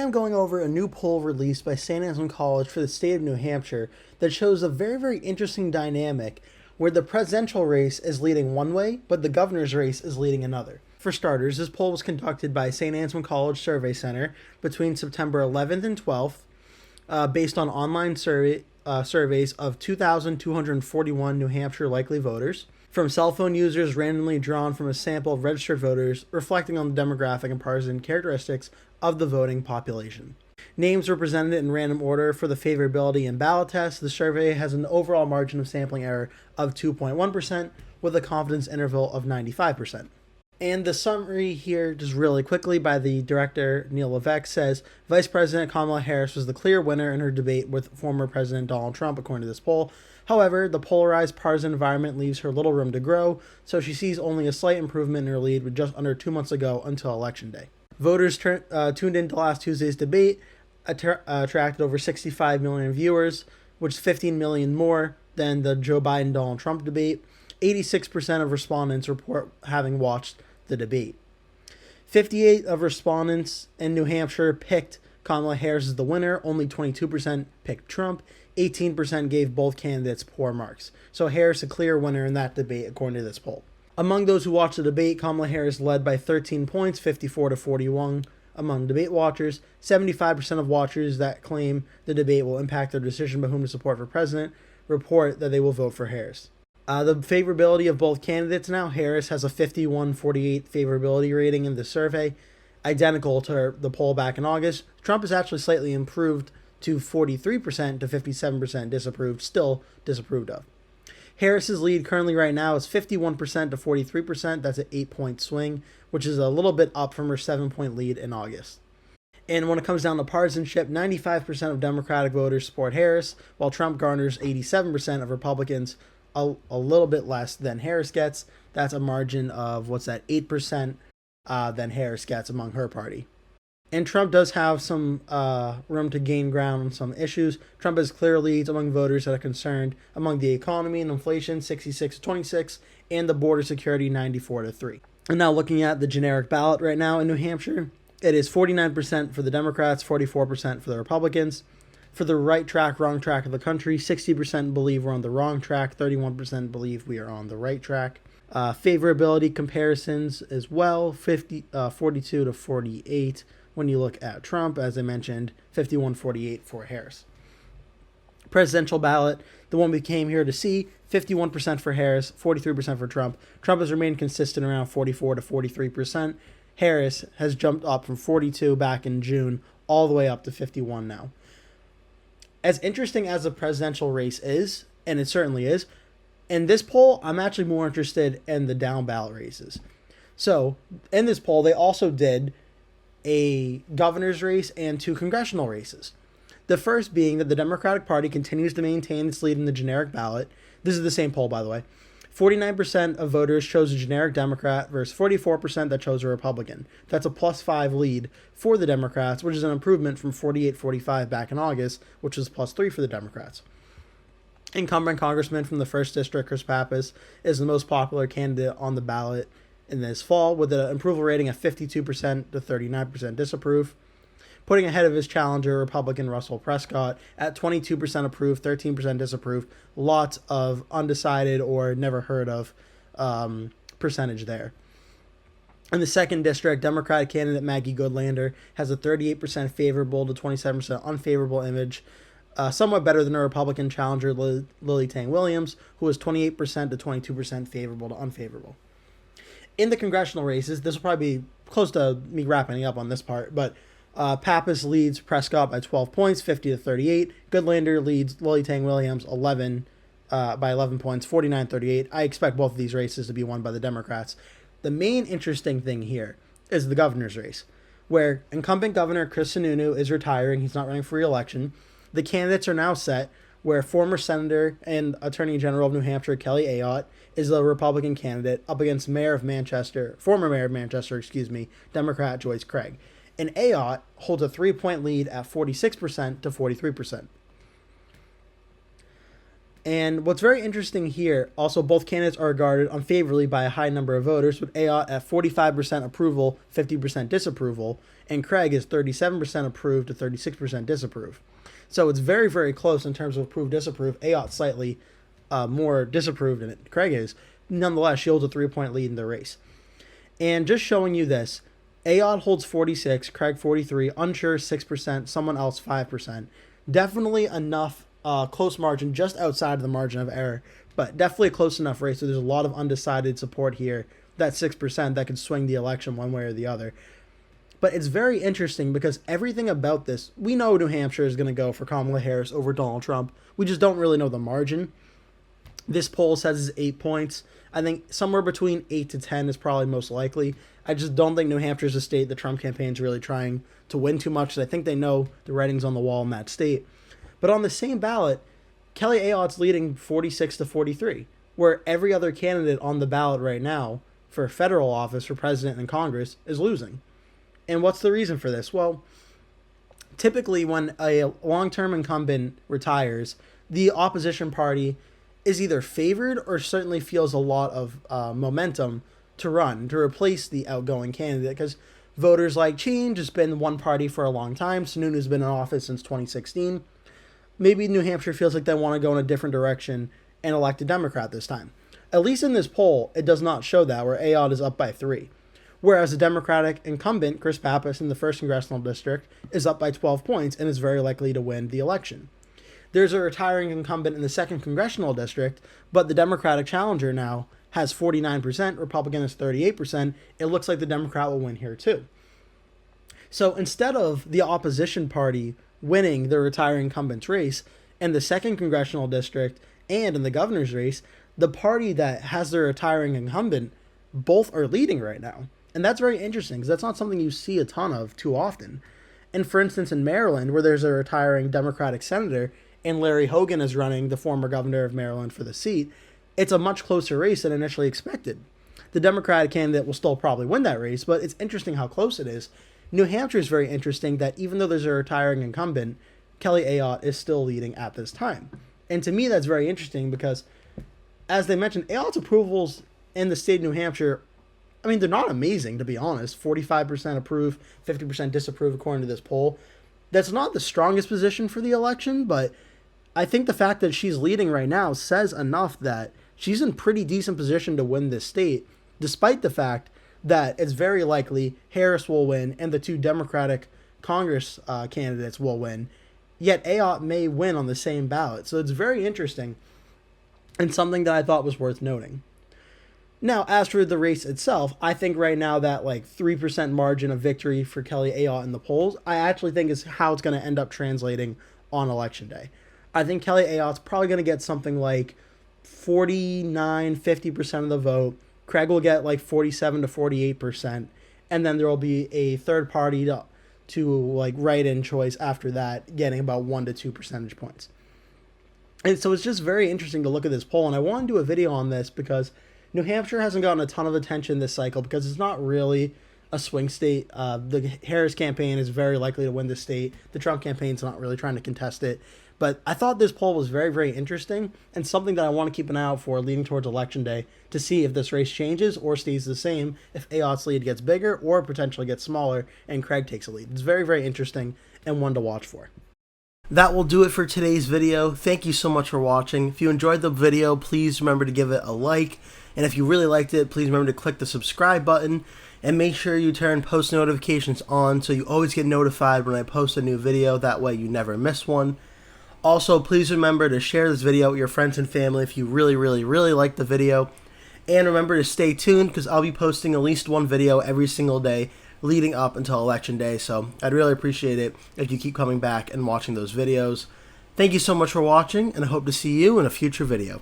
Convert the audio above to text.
I'm going over a new poll released by St. Anselm College for the state of New Hampshire that shows a very, very interesting dynamic where the presidential race is leading one way, but the governor's race is leading another. For starters, this poll was conducted by St. Anselm College Survey Center between September 11th and 12th, based on online surveys of 2,241 New Hampshire likely voters from cell phone users randomly drawn from a sample of registered voters, reflecting on the demographic and partisan characteristics of the voting population. Names were presented in random order for the favorability and ballot test. The survey has an overall margin of sampling error of 2.1% with a confidence interval of 95%. And the summary here, just really quickly, by the director, Neil Levesque, says Vice President Kamala Harris was the clear winner in her debate with former President Donald Trump, according to this poll. However, the polarized partisan environment leaves her little room to grow, so she sees only a slight improvement in her lead with just under 2 months ago until Election Day. Voters tuned into last Tuesday's debate, attracted over 65 million viewers, which is 15 million more than the Joe Biden-Donald Trump debate. 86% of respondents report having watched the debate. 58 of respondents in New Hampshire picked Kamala Harris as the winner. Only 22% picked Trump. 18% gave both candidates poor marks. So Harris a clear winner in that debate, according to this poll. Among those who watched the debate, Kamala Harris led by 13 points, 54-41 among debate watchers. 75% of watchers that claim the debate will impact their decision about whom to support for president report that they will vote for Harris. The favorability of both candidates now, Harris has a 51-48 favorability rating in the survey, identical to the poll back in August. Trump is actually slightly improved to 43% to 57% disapproved, still disapproved of. Harris's lead currently right now is 51% to 43%. That's an 8-point swing, which is a little bit up from her 7-point lead in August. And when it comes down to partisanship, 95% of Democratic voters support Harris, while Trump garners 87% of Republicans, a little bit less than Harris gets. That's a margin of, 8% than Harris gets among her party. And Trump does have some room to gain ground on some issues. Trump has clear leads among voters that are concerned among the economy and inflation, 66-26, and the border security, 94-3. And now looking at the generic ballot right now in New Hampshire, it is 49% for the Democrats, 44% for the Republicans. For the right track, wrong track of the country, 60% believe we're on the wrong track, 31% believe we are on the right track. Favorability comparisons as well, 42-48 when you look at Trump, as I mentioned, 51-48 for Harris. Presidential ballot, the one we came here to see, 51% for Harris, 43% for Trump. Trump has remained consistent around 44-43%. Harris has jumped up from 42 back in June all the way up to 51 now. As interesting as the presidential race is, and it certainly is, in this poll, I'm actually more interested in the down ballot races. So, in this poll, they also did a governor's race and 2 congressional races. The first being that the Democratic Party continues to maintain its lead in the generic ballot. This is the same poll, by the way. 49% of voters chose a generic Democrat versus 44% that chose a Republican. That's a +5 lead for the Democrats, which is an improvement from 48-45 back in August, which was +3 for the Democrats. Incumbent Congressman from the 1st District, Chris Pappas, is the most popular candidate on the ballot in this fall, with an approval rating of 52% to 39% disapprove, putting ahead of his challenger, Republican Russell Prescott, at 22% approved, 13% disapprove. Lots of undecided or never heard of percentage there. In the 2nd District, Democratic candidate Maggie Goodlander has a 38% favorable to 27% unfavorable image, somewhat better than her Republican challenger, Lily Tang Williams, who is 28% to 22% favorable to unfavorable. In the congressional races, this will probably be close to me wrapping up on this part, but Pappas leads Prescott by 12 points, 50-38. Goodlander leads Lily Tang Williams by 11 points, 49-38. I expect both of these races to be won by the Democrats. The main interesting thing here is the governor's race, where incumbent Governor Chris Sununu is retiring. He's not running for re-election. The candidates are now set, where former Senator and Attorney General of New Hampshire Kelly Ayotte is the Republican candidate up against former Mayor of Manchester, Democrat Joyce Craig. And Ayotte holds a 3-point lead at 46% to 43%. And what's very interesting here, also both candidates are regarded unfavorably by a high number of voters, with Ayotte at 45% approval, 50% disapproval, and Craig is 37% approve to 36% disapprove. So it's very, very close in terms of approve, disapprove. Ayotte slightly more disapproved than Craig is. Nonetheless, she holds a 3-point lead in the race. And just showing you this, Ayotte holds 46, Craig 43, unsure 6%, someone else 5%. Definitely enough close margin, just outside of the margin of error, but definitely a close enough race. So there's a lot of undecided support here. That 6% that could swing the election one way or the other. But it's very interesting because everything about this, we know New Hampshire is going to go for Kamala Harris over Donald Trump. We just don't really know the margin. This poll says it's 8 points. I think somewhere between 8 to 10 is probably most likely. I just don't think New Hampshire is a state the Trump campaign is really trying to win too much. I think they know the writing's on the wall in that state. But on the same ballot, Kelly Ayotte's leading 46 to 43, where every other candidate on the ballot right now for federal office, for president and Congress, is losing. And what's the reason for this? Well, typically when a long-term incumbent retires, the opposition party is either favored or certainly feels a lot of momentum to run, to replace the outgoing candidate, because voters like change. Has been one party for a long time. Sununu's been in office since 2016. Maybe New Hampshire feels like they want to go in a different direction and elect a Democrat this time. At least in this poll, it does not show that, where Ayotte is up by 3. Whereas the Democratic incumbent, Chris Pappas, in the 1st Congressional District, is up by 12 points and is very likely to win the election. There's a retiring incumbent in the 2nd Congressional District, but the Democratic challenger now has 49%, Republican is 38%. It looks like the Democrat will win here too. So instead of the opposition party winning the retiring incumbent's race in the 2nd Congressional District and in the governor's race, the party that has the retiring incumbent both are leading right now. And that's very interesting because that's not something you see a ton of too often. And for instance, in Maryland, where there's a retiring Democratic senator and Larry Hogan is running, the former governor of Maryland, for the seat, it's a much closer race than initially expected. The Democratic candidate will still probably win that race, but it's interesting how close it is. New Hampshire is very interesting that even though there's a retiring incumbent, Kelly Ayotte is still leading at this time. And to me, that's very interesting because, as they mentioned, Ayotte's approvals in the state of New Hampshire, I mean, they're not amazing, to be honest. 45% approve, 50% disapprove, according to this poll. That's not the strongest position for the election, but I think the fact that she's leading right now says enough that she's in pretty decent position to win this state, despite the fact that it's very likely Harris will win and the 2 Democratic Congress candidates will win, yet Ayotte may win on the same ballot. So it's very interesting and something that I thought was worth noting. Now, as for the race itself, I think right now that 3% margin of victory for Kelly Ayotte in the polls, I actually think is how it's going to end up translating on Election Day. I think Kelly Ayotte's probably going to get something like 49-50% of the vote. Craig will get 47 to 48%, and then there will be a third party to write-in choice after that, getting about 1 to 2 percentage points. And so it's just very interesting to look at this poll, and I want to do a video on this because New Hampshire hasn't gotten a ton of attention this cycle because it's not really a swing state. The Harris campaign is very likely to win the state. The Trump campaign's not really trying to contest it. But I thought this poll was very, very interesting and something that I want to keep an eye out for leading towards Election Day to see if this race changes or stays the same, if Ayotte's lead gets bigger or potentially gets smaller and Craig takes a lead. It's very, very interesting and one to watch for. That will do it for today's video. Thank you so much for watching. If you enjoyed the video, please remember to give it a like. And if you really liked it, please remember to click the subscribe button and make sure you turn post notifications on so you always get notified when I post a new video. That way you never miss one. Also, please remember to share this video with your friends and family if you really, really, really like the video. And remember to stay tuned because I'll be posting at least one video every single day leading up until Election Day. So I'd really appreciate it if you keep coming back and watching those videos. Thank you so much for watching, and I hope to see you in a future video.